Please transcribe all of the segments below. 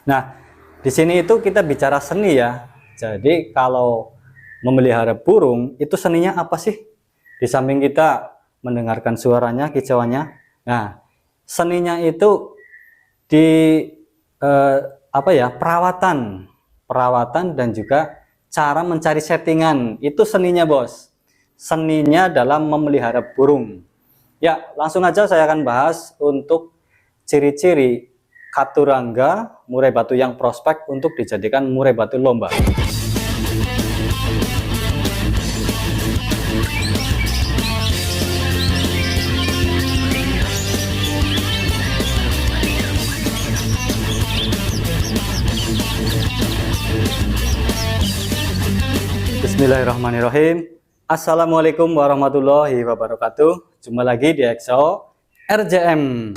Nah, di sini itu kita bicara seni ya. Jadi kalau memelihara burung itu seninya apa sih? Di samping kita mendengarkan suaranya, kicauannya. Nah, seninya itu di apa ya? Perawatan dan juga cara mencari settingan. Itu seninya, Bos. Seninya dalam memelihara burung. Ya, langsung aja saya akan bahas untuk ciri-ciri Katurangga murai batu yang prospek untuk dijadikan murai batu lomba. Bismillahirrahmanirrahim. Assalamualaikum warahmatullahi wabarakatuh. Jumpa lagi di EXO RJM.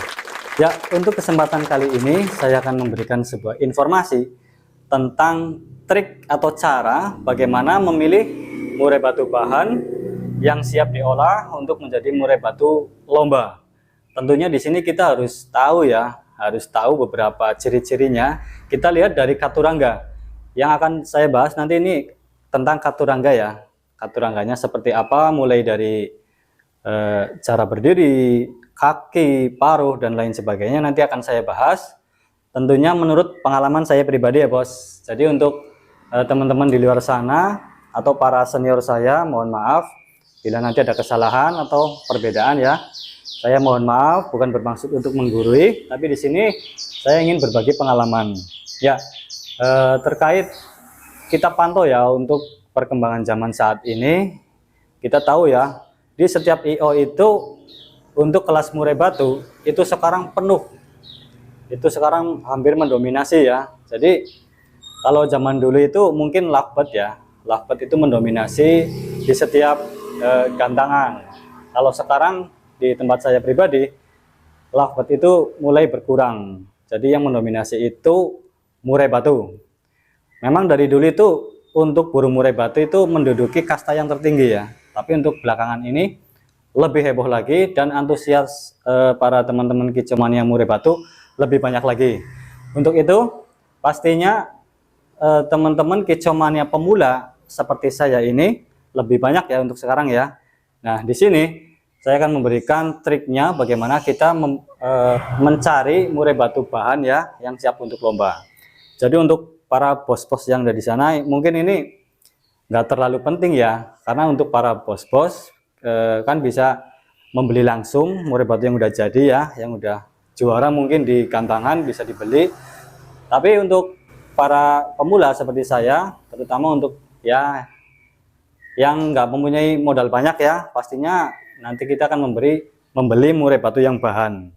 Ya, untuk kesempatan kali ini saya akan memberikan sebuah informasi tentang trik atau cara bagaimana memilih murai batu bahan yang siap diolah untuk menjadi murai batu lomba. Tentunya di sini kita harus tahu ya, harus tahu beberapa ciri-cirinya. Kita lihat dari Katurangga. Yang akan saya bahas nanti ini tentang Katurangga ya. Katurangganya seperti apa, mulai dari cara berdiri, kaki, paruh, dan lain sebagainya nanti akan saya bahas. Tentunya menurut pengalaman saya pribadi ya, Bos. Jadi untuk teman-teman di luar sana atau para senior saya, mohon maaf bila nanti ada kesalahan atau perbedaan ya. Saya mohon maaf, bukan bermaksud untuk menggurui, tapi di sini saya ingin berbagi pengalaman. Ya, terkait kita pantau ya untuk perkembangan zaman saat ini, kita tahu ya, di setiap IO itu untuk kelas murai batu itu sekarang penuh. Itu sekarang hampir mendominasi ya. Jadi kalau zaman dulu itu mungkin lovebird ya. Lovebird itu mendominasi di setiap gantangan. Kalau sekarang di tempat saya pribadi, lovebird itu mulai berkurang. Jadi yang mendominasi itu murai batu. Memang dari dulu itu untuk burung murai batu itu menduduki kasta yang tertinggi ya. Tapi untuk belakangan ini lebih heboh lagi dan antusias para teman-teman kicomania murai batu lebih banyak lagi. Untuk itu pastinya teman-teman kicomania pemula seperti saya ini lebih banyak ya untuk sekarang ya. Nah, di sini saya akan memberikan triknya bagaimana kita mencari murai batu bahan ya yang siap untuk lomba. Jadi untuk para bos-bos yang ada di sana mungkin ini nggak terlalu penting ya, karena untuk para bos-bos kan bisa membeli langsung murai batu yang udah jadi ya, yang udah juara mungkin di gantangan bisa dibeli. Tapi untuk para pemula seperti saya, terutama untuk ya yang nggak mempunyai modal banyak ya, pastinya nanti kita akan membeli murai batu yang bahan,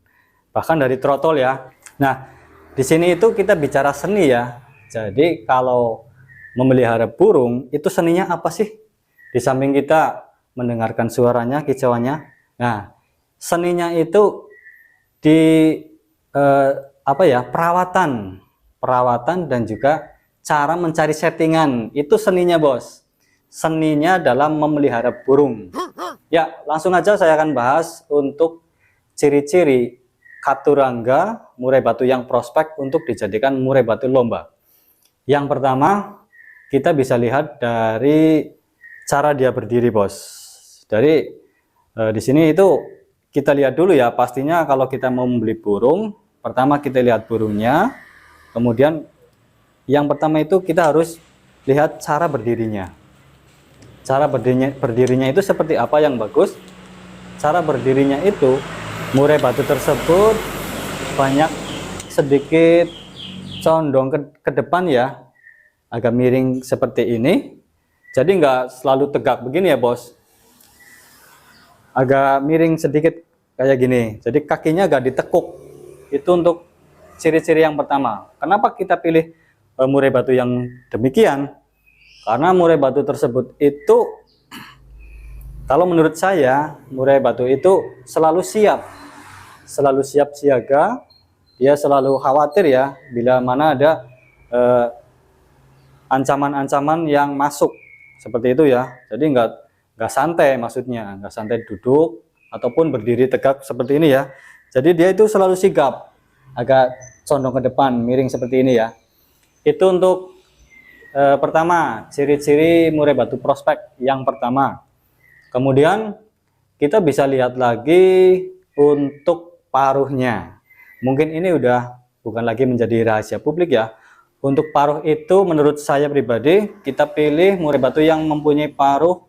bahkan dari trotol ya. Nah, di sini itu kita bicara seni ya. Jadi kalau memelihara burung itu seninya apa sih? Di samping kita mendengarkan suaranya, kicauannya. Nah, seninya itu di apa ya? Perawatan dan juga cara mencari settingan. Itu seninya, Bos. Seninya dalam memelihara burung. Ya, langsung aja saya akan bahas untuk ciri-ciri Katurangga murai batu yang prospek untuk dijadikan murai batu lomba. Yang pertama, kita bisa lihat dari cara dia berdiri, Bos. Dari di sini itu kita lihat dulu ya, pastinya kalau kita mau membeli burung, pertama kita lihat burungnya, kemudian yang pertama itu kita harus lihat cara berdirinya. Cara berdirinya itu seperti apa yang bagus? Cara berdirinya itu murai batu tersebut banyak sedikit condong ke depan ya, agak miring seperti ini. Jadi nggak selalu tegak begini ya, Bos. Agak miring sedikit kayak gini. Jadi kakinya agak ditekuk. Itu untuk ciri-ciri yang pertama. Kenapa kita pilih murai batu yang demikian? Karena murai batu tersebut itu, kalau menurut saya, murai batu itu selalu siap siaga. Dia selalu khawatir ya bila mana ada ancaman-ancaman yang masuk seperti itu ya. Jadi nggak santai, maksudnya nggak santai duduk ataupun berdiri tegak seperti ini ya. Jadi dia itu selalu sigap, agak condong ke depan, miring seperti ini ya. Itu untuk pertama, ciri-ciri murai batu prospek yang pertama. Kemudian kita bisa lihat lagi untuk paruhnya. Mungkin ini udah bukan lagi menjadi rahasia publik ya. Untuk paruh itu menurut saya pribadi, kita pilih murai batu yang mempunyai paruh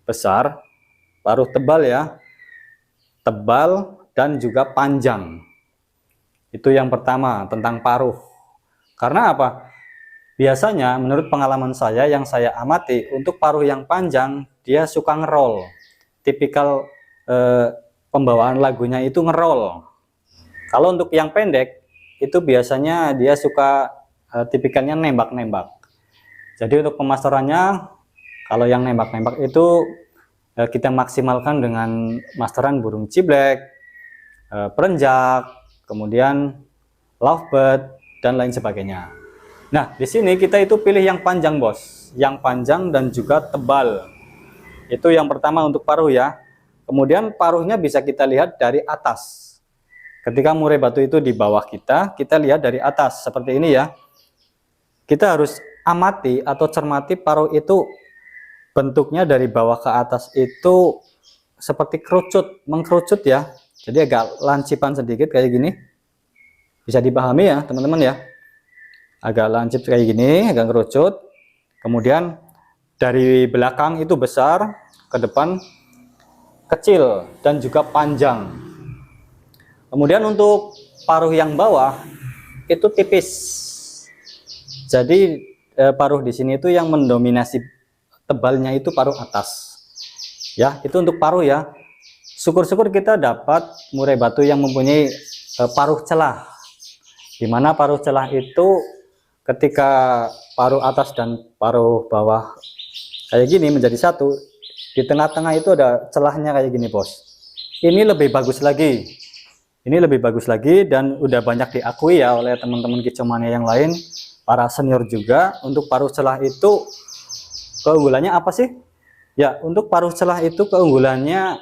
besar, paruh tebal ya, tebal dan juga panjang. Itu yang pertama tentang paruh. Karena apa? Biasanya menurut pengalaman saya yang saya amati, untuk paruh yang panjang dia suka ngerol. Tipikal pembawaan lagunya itu ngerol. Kalau untuk yang pendek itu biasanya dia suka tipikalnya nembak-nembak. Jadi untuk pemasterannya, kalau yang nembak-nembak itu kita maksimalkan dengan masteran burung ciblek, perenjak, kemudian lovebird dan lain sebagainya. Nah, di sini kita itu pilih yang panjang, bos, yang panjang dan juga tebal. Itu yang pertama untuk paruh ya. Kemudian paruhnya bisa kita lihat dari atas. Ketika murai batu itu di bawah kita lihat dari atas seperti ini ya. Kita harus amati atau cermati paruh itu bentuknya dari bawah ke atas itu seperti kerucut, mengkerucut ya. Jadi agak lancipan sedikit kayak gini. Bisa dipahami ya teman-teman ya. Agak lancip kayak gini, agak kerucut. Kemudian dari belakang itu besar, ke depan kecil dan juga panjang. Kemudian untuk paruh yang bawah itu tipis. Jadi paruh di sini itu yang mendominasi tebalnya itu paruh atas. Ya, itu untuk paruh ya. Syukur-syukur kita dapat murai batu yang mempunyai paruh celah. Di mana paruh celah itu ketika paruh atas dan paruh bawah kayak gini menjadi satu, di tengah-tengah itu ada celahnya kayak gini, bos. Ini lebih bagus lagi. Ini lebih bagus lagi dan udah banyak diakui ya oleh teman-teman kicomania yang lain, para senior juga. Untuk paruh celah itu keunggulannya apa sih? Ya, untuk paruh celah itu keunggulannya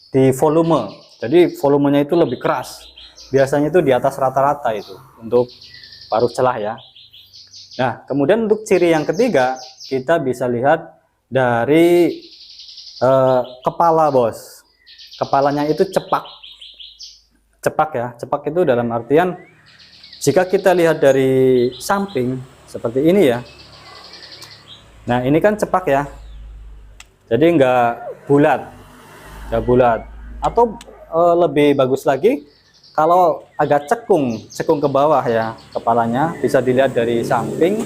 di volume. Jadi volumenya itu lebih keras. Biasanya itu di atas rata-rata itu untuk paruh celah ya. Nah, kemudian untuk ciri yang ketiga, kita bisa lihat dari kepala, bos. Kepalanya itu cepak. Cepak ya. Cepak itu dalam artian jika kita lihat dari samping seperti ini ya. Nah, ini kan cepak ya. Jadi enggak bulat. Enggak bulat. Atau lebih bagus lagi kalau agak cekung ke bawah ya kepalanya, bisa dilihat dari samping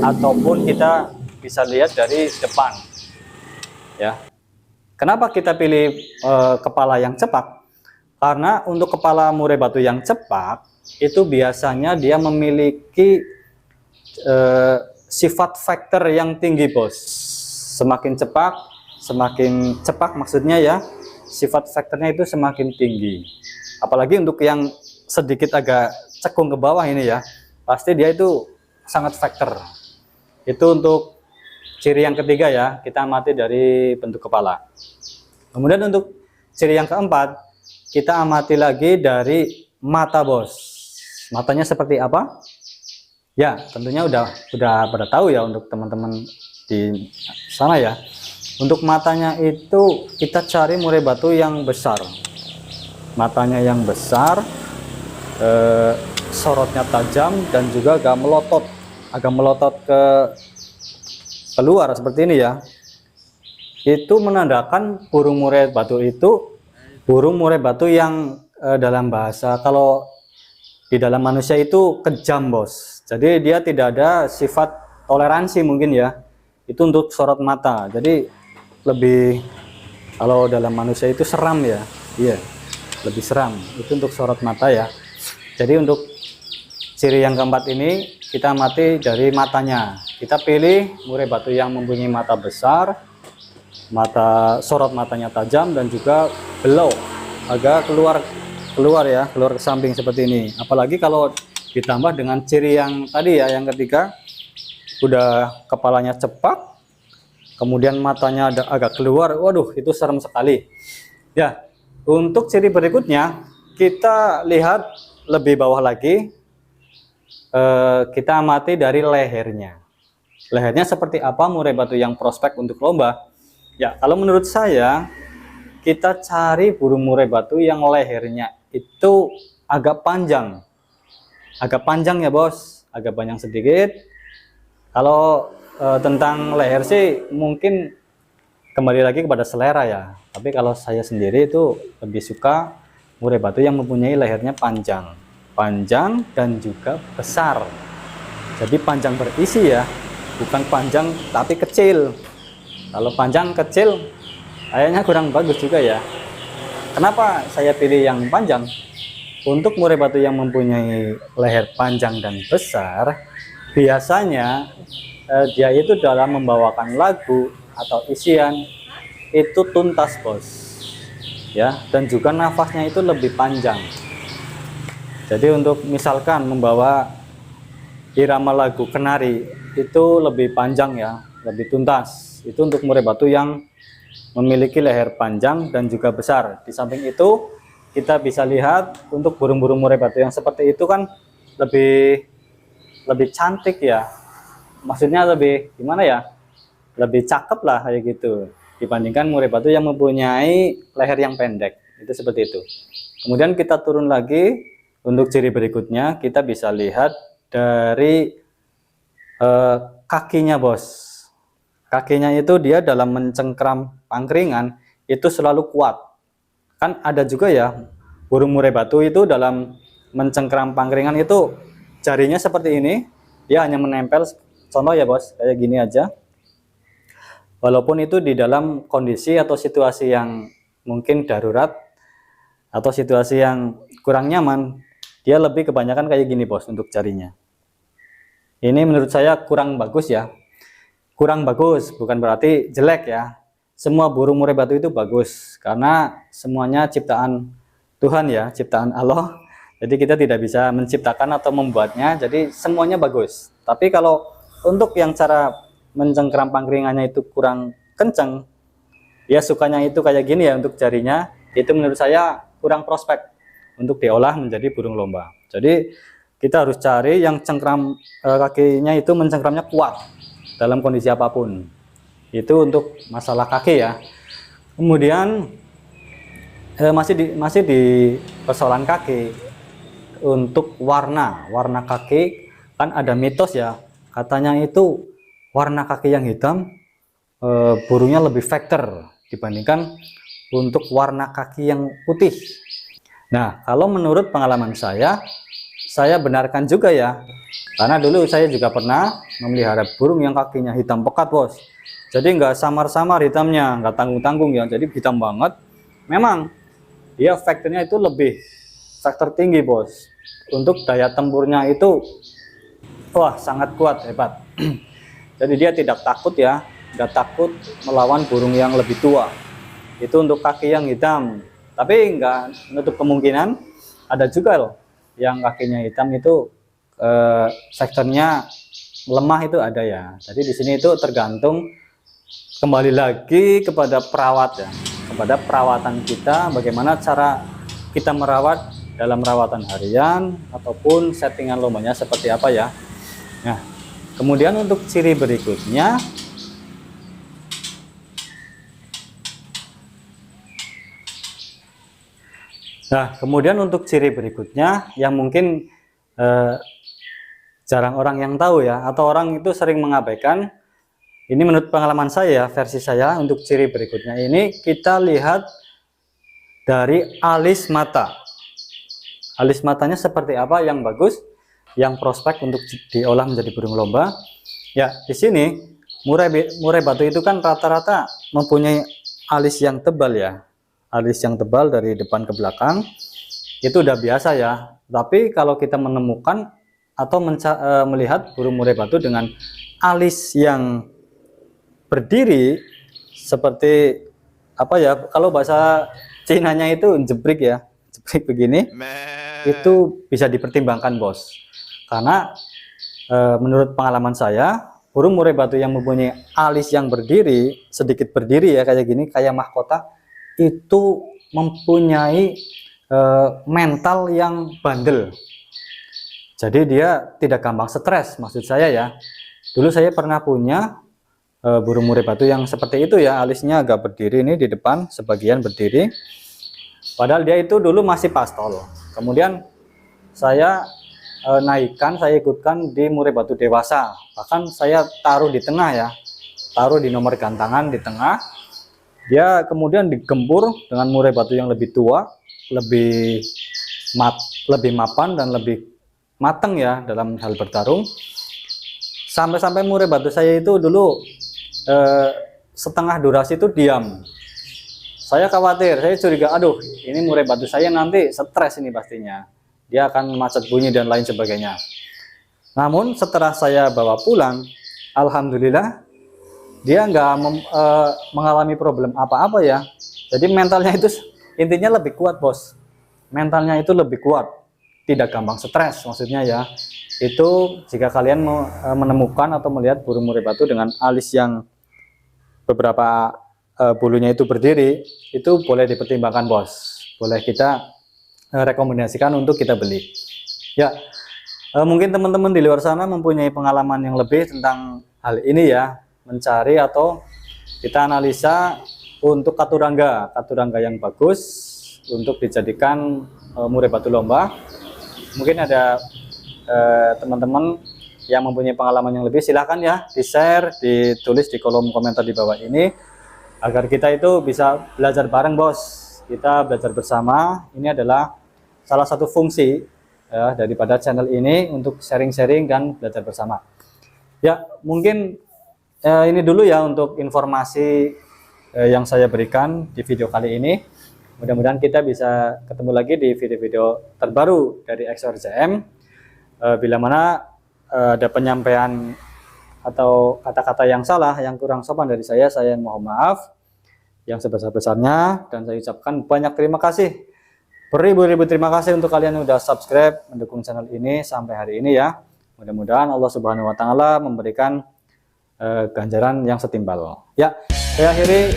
ataupun kita bisa lihat dari depan ya. Kenapa kita pilih kepala yang cepak? Karena untuk kepala murai batu yang cepak itu biasanya dia memiliki sifat faktor yang tinggi, bos. Semakin cepak maksudnya ya, sifat faktornya itu semakin tinggi. Apalagi untuk yang sedikit agak cekung ke bawah ini ya, pasti dia itu sangat faktor. Itu untuk ciri yang ketiga ya, kita amati dari bentuk kepala. Kemudian untuk ciri yang keempat, kita amati lagi dari mata, bos. Matanya seperti apa? Ya, tentunya udah pada tahu ya untuk teman-teman di sana ya. Untuk matanya itu kita cari murai batu yang besar. Matanya yang besar, sorotnya tajam dan juga agak melotot ke keluar seperti ini ya. Itu menandakan burung murai batu itu burung murai batu yang dalam bahasa, kalau di dalam manusia itu kejam, bos. Jadi dia tidak ada sifat toleransi mungkin ya. Itu untuk sorot mata. Jadi lebih, kalau dalam manusia itu seram ya. Iya, lebih seram. Itu untuk sorot mata ya. Jadi untuk ciri yang keempat ini kita amati dari matanya. Kita pilih murai batu yang mempunyai mata besar, sorot matanya tajam dan juga belok agak keluar ya, keluar ke samping seperti ini. Apalagi kalau ditambah dengan ciri yang tadi ya, yang ketiga, udah kepalanya cepak, kemudian matanya agak keluar. Waduh, itu serem sekali ya. Untuk ciri berikutnya kita lihat lebih bawah lagi. kita amati dari lehernya. Lehernya seperti apa murai batu yang prospek untuk lomba? Ya, kalau menurut saya kita cari burung murai batu yang lehernya itu agak panjang. Agak panjang ya, Bos. Agak panjang sedikit. Kalau tentang leher sih mungkin kembali lagi kepada selera ya. Tapi kalau saya sendiri itu lebih suka murai batu yang mempunyai lehernya panjang. Panjang dan juga besar. Jadi panjang berisi ya, bukan panjang tapi kecil. Kalau panjang kecil kayaknya kurang bagus juga ya. Kenapa saya pilih yang panjang? Untuk murai batu yang mempunyai leher panjang dan besar, biasanya dia itu dalam membawakan lagu atau isian itu tuntas, Bos. Ya, dan juga nafasnya itu lebih panjang. Jadi untuk misalkan membawa irama lagu kenari itu lebih panjang ya, lebih tuntas. Itu untuk murai batu yang memiliki leher panjang dan juga besar. Di samping itu kita bisa lihat untuk burung-burung murai batu yang seperti itu kan lebih cantik ya. Maksudnya lebih gimana ya? Lebih cakep lah kayak gitu dibandingkan murai batu yang mempunyai leher yang pendek. Itu seperti itu. Kemudian kita turun lagi. Untuk ciri berikutnya kita bisa lihat dari kakinya, Bos. Kakinya itu dia dalam mencengkram pangkringan itu selalu kuat. Kan ada juga ya burung murai batu itu dalam mencengkram pangkringan itu jarinya seperti ini, dia hanya menempel. Contoh ya, Bos, kayak gini aja. Walaupun itu di dalam kondisi atau situasi yang mungkin darurat atau situasi yang kurang nyaman, dia lebih kebanyakan kayak gini, Bos, untuk jarinya. Ini menurut saya kurang bagus ya. Kurang bagus bukan berarti jelek ya. Semua burung murai batu itu bagus karena semuanya ciptaan Tuhan ya, ciptaan Allah. Jadi kita tidak bisa menciptakan atau membuatnya, jadi semuanya bagus. Tapi kalau untuk yang cara mencengkram pangkringannya itu kurang kenceng, dia sukanya itu kayak gini ya untuk jarinya, itu menurut saya kurang prospek untuk diolah menjadi burung lomba. Jadi kita harus cari yang cengkram kakinya itu mencengkramnya kuat dalam kondisi apapun. Itu untuk masalah kaki ya. Kemudian masih di persoalan kaki. Untuk warna kaki kan ada mitos ya. Katanya itu warna kaki yang hitam burungnya lebih factor dibandingkan untuk warna kaki yang putih. Nah, kalau menurut pengalaman saya benarkan juga ya. Karena dulu saya juga pernah memelihara burung yang kakinya hitam pekat, Bos. Jadi nggak samar-samar hitamnya, nggak tanggung-tanggung ya. Jadi hitam banget. Memang dia faktornya itu lebih faktor tinggi, Bos. Untuk daya tempurnya itu wah sangat kuat, hebat. Jadi dia tidak takut ya, nggak takut melawan burung yang lebih tua. Itu untuk kaki yang hitam. Tapi nggak menutup kemungkinan ada juga loh yang kakinya hitam itu sektornya lemah itu ada ya. Jadi di sini itu tergantung kembali lagi kepada perawat ya, kepada perawatan kita, bagaimana cara kita merawat dalam rawatan harian ataupun settingan lombanya seperti apa ya. Nah, kemudian untuk ciri berikutnya yang mungkin jarang orang yang tahu ya, atau orang itu sering mengabaikan. Ini menurut pengalaman saya, versi saya, untuk ciri berikutnya ini kita lihat dari alis mata. Alis matanya seperti apa yang bagus, yang prospek untuk diolah menjadi burung lomba. Ya, di sini murai batu itu kan rata-rata mempunyai alis yang tebal ya. Alis yang tebal dari depan ke belakang itu udah biasa ya. Tapi kalau kita menemukan atau melihat burung murai batu dengan alis yang berdiri seperti apa ya, kalau bahasa Cinanya itu jebrik ya, jebrik begini, itu bisa dipertimbangkan, Bos. Karena menurut pengalaman saya, burung murai batu yang mempunyai alis yang berdiri, sedikit berdiri ya kayak gini, kayak mahkota, itu mempunyai mental yang bandel. Jadi dia tidak gampang stres, maksud saya ya. Dulu saya pernah punya burung murai batu yang seperti itu ya, alisnya agak berdiri ini di depan, sebagian berdiri. Padahal dia itu dulu masih pastol. Kemudian saya naikkan, saya ikutkan di murai batu dewasa. Bahkan saya taruh di tengah ya, taruh di nomor gantangan di tengah. Dia kemudian digempur dengan murai batu yang lebih tua, lebih mapan dan lebih matang ya dalam hal bertarung. Sampai-sampai murai batu saya itu dulu setengah durasi itu diam. Saya khawatir, saya curiga, aduh ini murai batu saya nanti stres ini pastinya, dia akan macet bunyi dan lain sebagainya. Namun setelah saya bawa pulang, alhamdulillah dia nggak mengalami problem apa-apa ya. Jadi mentalnya itu intinya lebih kuat bos, mentalnya itu lebih kuat, tidak gampang stres maksudnya ya. Itu jika kalian menemukan atau melihat burung murai batu dengan alis yang beberapa bulunya itu berdiri, itu boleh dipertimbangkan bos, boleh kita rekomendasikan untuk kita beli ya. Mungkin teman-teman di luar sana mempunyai pengalaman yang lebih tentang hal ini ya, mencari atau kita analisa untuk katurangga yang bagus untuk dijadikan murai batu lomba. Mungkin ada teman-teman yang mempunyai pengalaman yang lebih, silahkan ya di share, ditulis di kolom komentar di bawah ini, agar kita itu bisa belajar bareng bos, kita belajar bersama. Ini adalah salah satu fungsi ya, daripada channel ini, untuk sharing-sharing dan belajar bersama ya. Mungkin ini dulu ya untuk informasi yang saya berikan di video kali ini. Mudah-mudahan kita bisa ketemu lagi di video-video terbaru dari EXO-RJM. Bila mana ada penyampaian atau kata-kata yang salah, yang kurang sopan dari saya mohon maaf yang sebesar-besarnya, dan saya ucapkan banyak terima kasih, beribu-ribu terima kasih untuk kalian yang sudah subscribe, mendukung channel ini sampai hari ini ya. Mudah-mudahan Allah Subhanahu wa Ta'ala memberikan ganjaran yang setimpal ya. Saya akhiri,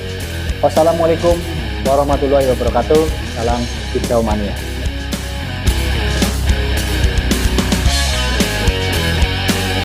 wassalamualaikum warahmatullahi wabarakatuh. Salam hijau mania.